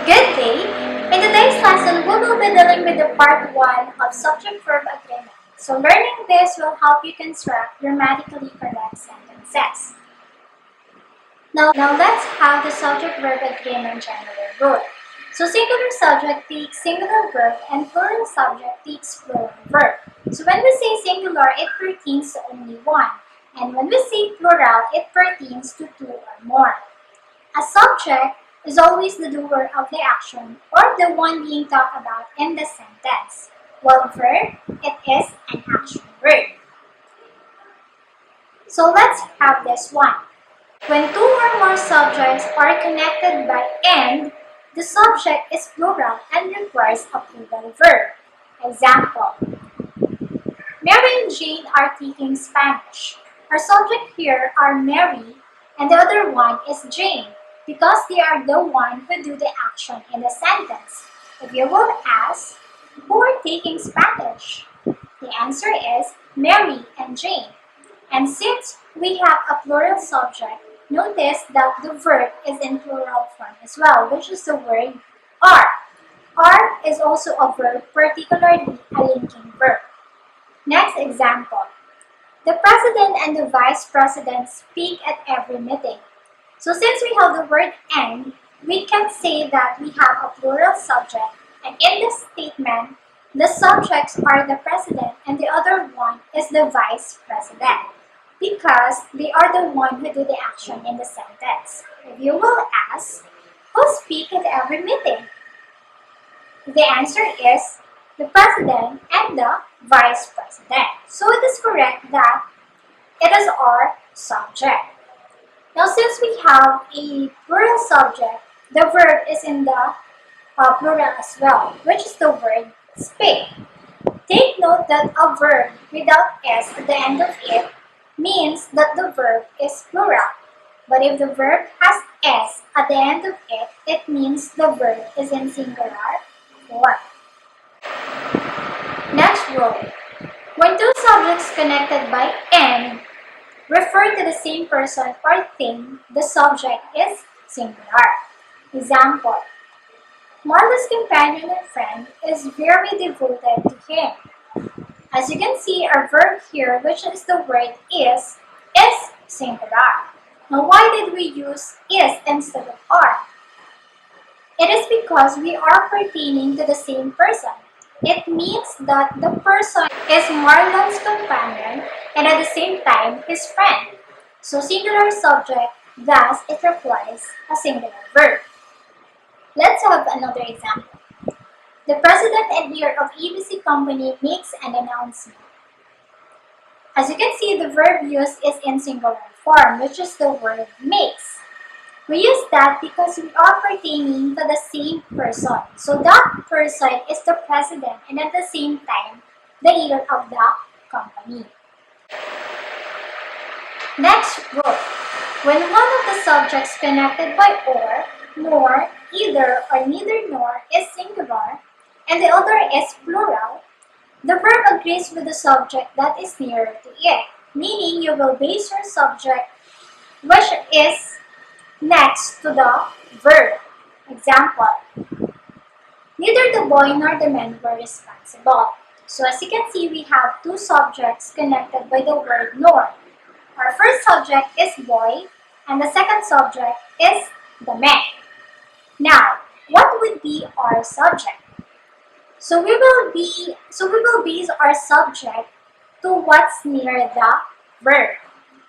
Good day! In today's lesson, we will be dealing with the part 1 of Subject-Verb Agreement. So learning this will help you construct grammatically correct sentences. Now let's have the Subject-Verb Agreement general rule. So singular subject takes singular verb and plural subject takes plural verb. So when we say singular, it pertains to only one. And when we say plural, it pertains to two or more. A subject is always the doer of the action or the one being talked about in the sentence, while verb, it is an action verb. So let's have this one. When two or more subjects are connected by and, the subject is plural and requires a plural verb. Example, Mary and Jane are taking Spanish. Our subject here are Mary and the other one is Jane, because they are the one who do the action in the sentence. If you will ask, who are taking Spanish? The answer is Mary and Jane. And since we have a plural subject, notice that the verb is in plural form as well, which is the word are. Are is also a verb, particularly a linking verb. Next example. The president and the vice president speak at every meeting. So since we have the word and, we can say that we have a plural subject, and in this statement, the subjects are the president and the other one is the vice president, because they are the one who do the action in the sentence. If you will ask, who speak at every meeting? The answer is the president and the vice president. So it is correct that it is our subject. Now, since we have a plural subject, the verb is in the plural as well, which is the word speak. Take note that a verb without s at the end of it means that the verb is plural. But if the verb has s at the end of it, it means the verb is in singular form. Next rule. When two subjects connected by and refer to the same person or thing, the subject is singular. Example, Marlo's companion and friend is very devoted to him. As you can see, our verb here, which is the word is singular. Now, why did we use is instead of are? It is because we are pertaining to the same person. It means that the person is Marlon's companion and at the same time his friend. So singular subject, thus it requires a singular verb. Let's have another example. The president and leader of ABC Company makes an announcement. As you can see, the verb used is in singular form, which is the word makes. We use that because we are pertaining to the same person. So that person is the president and at the same time, the leader of the company. Next rule. When one of the subjects connected by or, nor, either, or neither nor is singular, and the other is plural, the verb agrees with the subject that is nearer to it, meaning you will base your subject, which is next to the verb. Example, neither the boy nor the man were responsible. So as you can see, we have two subjects connected by the word nor. Our first subject is boy, and the second subject is the man. Now, what would be our subject? So we will base our subject to what's near the verb.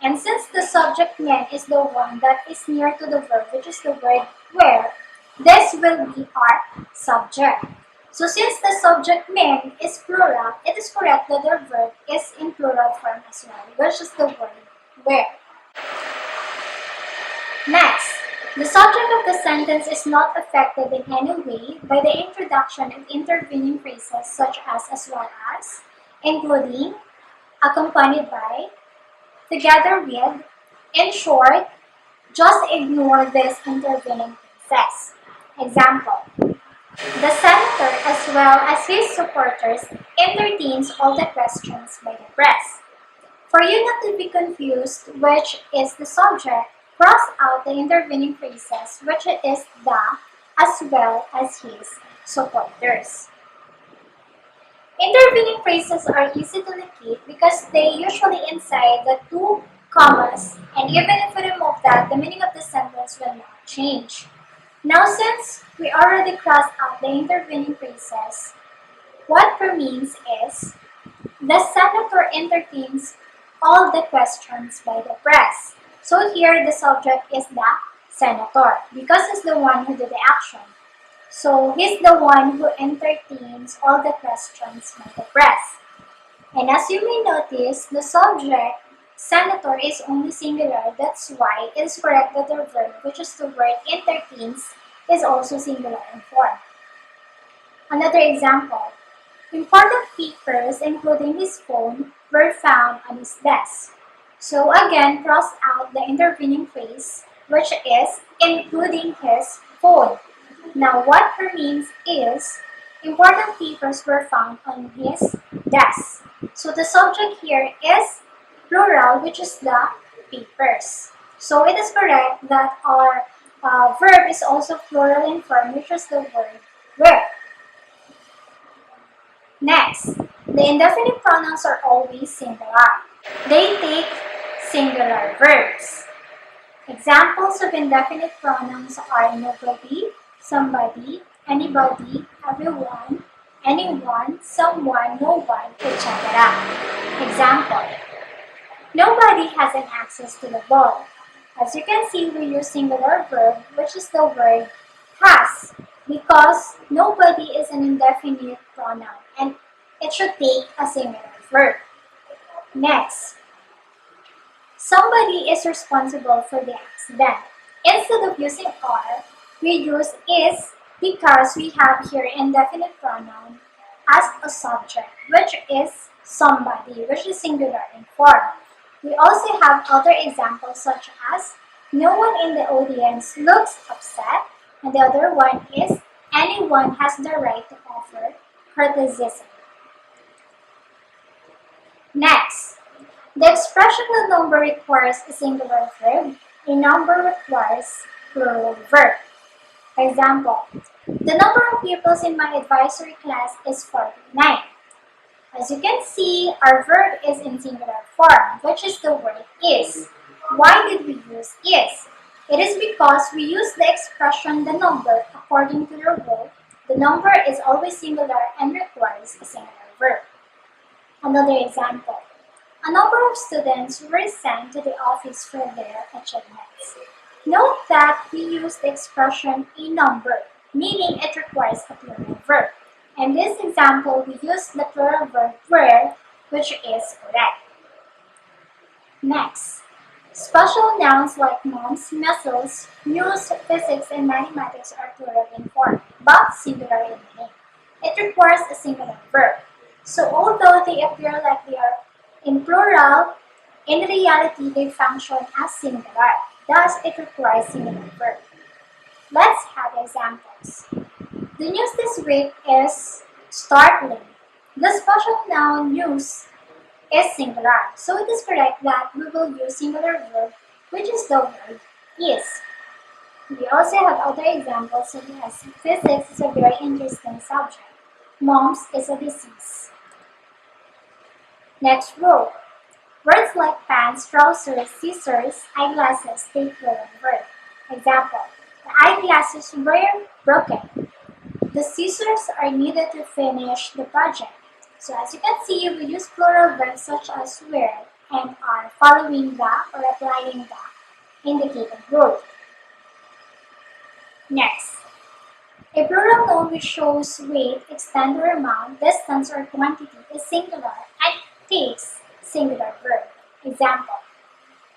And since the subject man is the one that is near to the verb, which is the word where, this will be our subject. So since the subject man is plural, it is correct that the verb is in plural form as well, which is the word where. Next, the subject of the sentence is not affected in any way by the introduction of intervening phrases such as well as, including, accompanied by, together with. In short, just ignore these intervening phrases. Example, the senator as well as his supporters entertains all the questions by the press. For you not to be confused which is the subject, cross out the intervening phrases, which is the, as well as his supporters. Intervening phrases are easy to locate because they usually inside the two commas, and even if we remove that, the meaning of the sentence will not change. Now, since we already crossed out the intervening phrases, what remains is the senator entertains all the questions by the press. So here the subject is the senator because he's the one who did the action. So he's the one who entertains all the questions by the press. And as you may notice, the subject senator is only singular. That's why it is correct that the verb, which is the word entertains, is also singular in form. Another example. Important papers, including his phone, were found on his desk. So again, cross out the intervening phrase, which is including his phone. Now what remains is important papers were found on his desk. So the subject here is plural, which is the papers. So it is correct that our verb is also plural in form, which is the word were. Next, the indefinite pronouns are always singular. They take singular verbs. Examples of indefinite pronouns are nobody, somebody, anybody, everyone, anyone, someone, no one, etc. Example. Nobody has an access to the ball. As you can see, we use singular verb, which is the word has, because nobody is an indefinite pronoun and it should take a singular verb. Next, somebody is responsible for the accident. Instead of using are, we use is because we have here indefinite pronoun as a subject, which is somebody, which is singular in form. We also have other examples such as no one in the audience looks upset, and the other one is anyone has the right to offer criticism. Next, the expression the number requires a singular verb, a number requires plural verb. For example, the number of pupils in my advisory class is 49. As you can see, our verb is in singular form, which is the word is. Why did we use is? It is because we use the expression the number according to the rule. The number is always singular and requires a singular verb. Another example. A number of students were sent to the office for their achievements. Note that we use the expression a number, meaning it requires a plural verb. In this example, we use the plural verb were, which is correct. Next, special nouns like mumps, measles, news, physics, and mathematics are plural in form, but singular in meaning. It requires a singular verb. So although they appear like they are in plural, in reality they function as singular. Thus, it requires singular verb. Let's have examples. The news this week is startling. The special noun news is singular. So it is correct that we will use singular verb, which is the word is. We also have other examples such as physics is a very interesting subject. Mumps is a disease. Next row. Words like pants, trousers, scissors, eyeglasses take plural verb. Example. The eyeglasses were broken. The scissors are needed to finish the project. So as you can see, we use plural verbs such as were and are following the or applying the indicated rule. Next, a plural noun which shows weight, extent or amount, distance or quantity is singular and takes singular verb. Example,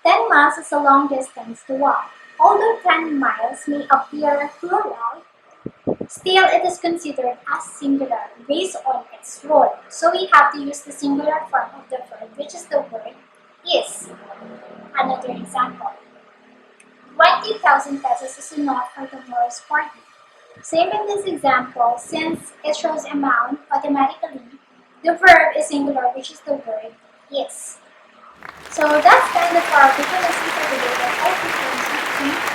10 miles is a long distance to walk. Although 10 miles may appear plural, still it is considered as singular based on its role. So we have to use the singular form of the verb, which is the word is. Another example, 20,000 pesos is enough for tomorrow's party. Same in this example, since it shows amount, automatically the verb is singular, which is the word is. So that's kind of our beginning for today. I hope you can